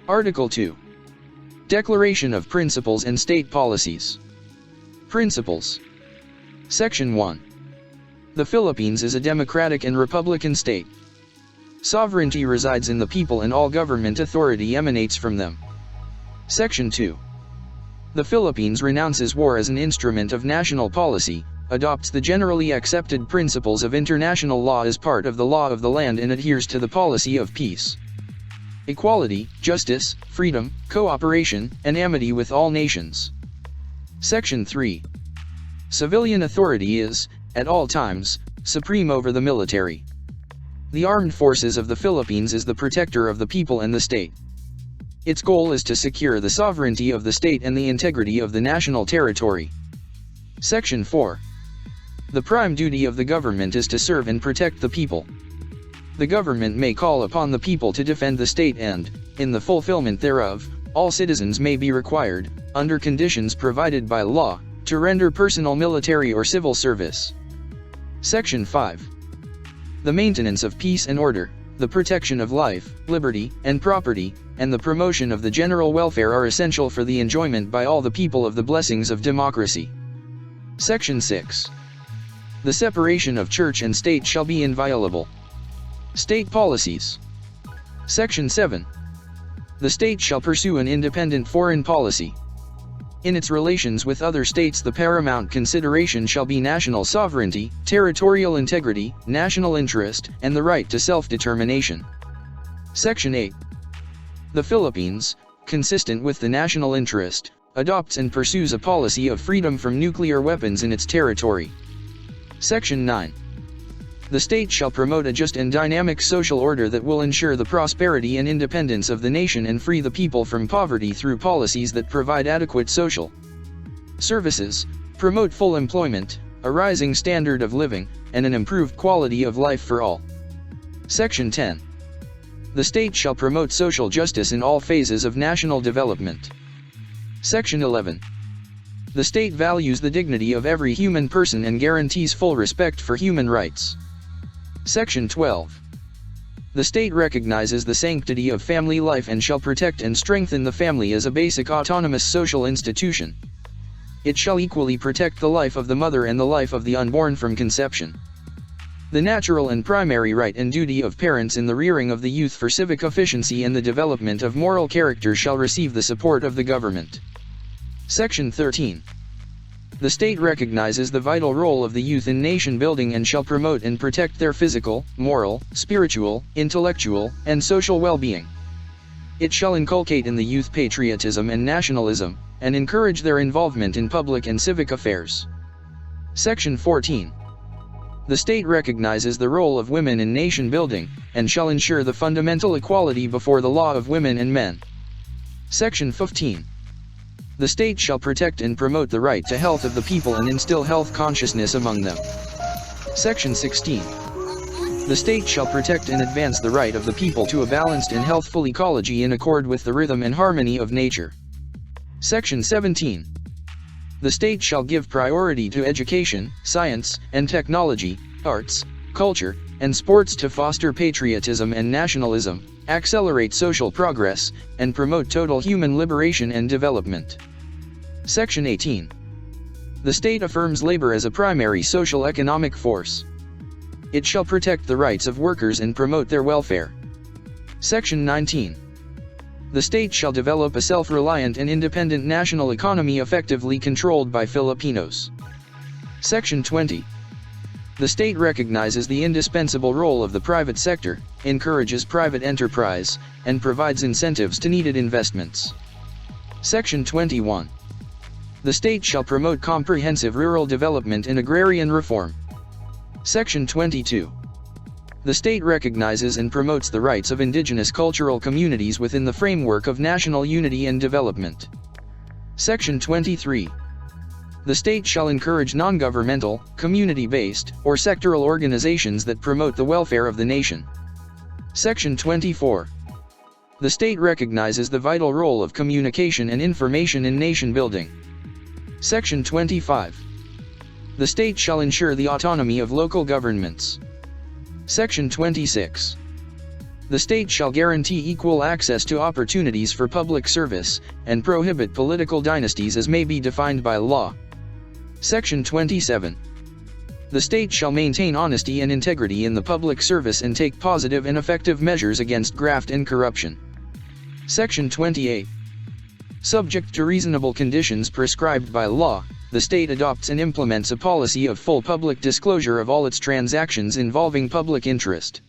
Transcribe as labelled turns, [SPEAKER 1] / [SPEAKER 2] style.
[SPEAKER 1] Article 2. Declaration of Principles and State Policies. Principles. Section 1. The Philippines is a democratic and republican state. Sovereignty resides in the people and all government authority emanates from them. Section 2. The Philippines renounces war as an instrument of national policy, adopts the generally accepted principles of international law as part of the law of the land and adheres to the policy of peace, equality, justice, freedom, cooperation, and amity with all nations. Section 3. Civilian authority is, at all times, supreme over the military. The armed forces of the Philippines is the protector of the people and the state. Its goal is to secure the sovereignty of the state and the integrity of the national territory. Section 4. The prime duty of the government is to serve and protect the people. The government may call upon the people to defend the state and, in the fulfillment thereof, all citizens may be required, under conditions provided by law, to render personal military or civil service. Section 5. The maintenance of peace and order, the protection of life, liberty, and property, and the promotion of the general welfare are essential for the enjoyment by all the people of the blessings of democracy. Section 6. The separation of church and state shall be inviolable. State policies. Section 7. The state shall pursue an independent foreign policy. In its relations with other states, the paramount consideration shall be national sovereignty, territorial integrity, national interest, and the right to self-determination. Section 8. The Philippines, consistent with the national interest, adopts and pursues a policy of freedom from nuclear weapons in its territory. Section 9. The state shall promote a just and dynamic social order that will ensure the prosperity and independence of the nation and free the people from poverty through policies that provide adequate social services, promote full employment, a rising standard of living, and an improved quality of life for all. Section 10. The state shall promote social justice in all phases of national development. Section 11. The state values the dignity of every human person and guarantees full respect for human rights. Section 12. The state recognizes the sanctity of family life and shall protect and strengthen the family as a basic autonomous social institution. It shall equally protect the life of the mother and the life of the unborn from conception. The natural and primary right and duty of parents in the rearing of the youth for civic efficiency and the development of moral character shall receive the support of the government. Section 13. The state recognizes the vital role of the youth in nation building and shall promote and protect their physical, moral, spiritual, intellectual, and social well-being. It shall inculcate in the youth patriotism and nationalism, and encourage their involvement in public and civic affairs. Section 14. The state recognizes the role of women in nation building, and shall ensure the fundamental equality before the law of women and men. Section 15. The state shall protect and promote the right to health of the people and instill health consciousness among them. Section 16. The state shall protect and advance the right of the people to a balanced and healthful ecology in accord with the rhythm and harmony of nature. Section 17. The state shall give priority to education, science, and technology, arts, culture, and sports to foster patriotism and nationalism, accelerate social progress, and promote total human liberation and development. Section 18. The state affirms labor as a primary social economic force. It shall protect the rights of workers and promote their welfare. Section 19. The state shall develop a self-reliant and independent national economy effectively controlled by Filipinos. Section 20. The state recognizes the indispensable role of the private sector, encourages private enterprise, and provides incentives to needed investments. Section 21. The state shall promote comprehensive rural development and agrarian reform. Section 22. The state recognizes and promotes the rights of indigenous cultural communities within the framework of national unity and development. Section 23. The state shall encourage non-governmental, community-based, or sectoral organizations that promote the welfare of the nation. Section 24. The state recognizes the vital role of communication and information in nation building. Section 25. The state shall ensure the autonomy of local governments. Section 26. The state shall guarantee equal access to opportunities for public service, and prohibit political dynasties as may be defined by law. Section 27. The state shall maintain honesty and integrity in the public service and take positive and effective measures against graft and corruption. Section 28. Subject to reasonable conditions prescribed by law, the state adopts and implements a policy of full public disclosure of all its transactions involving public interest.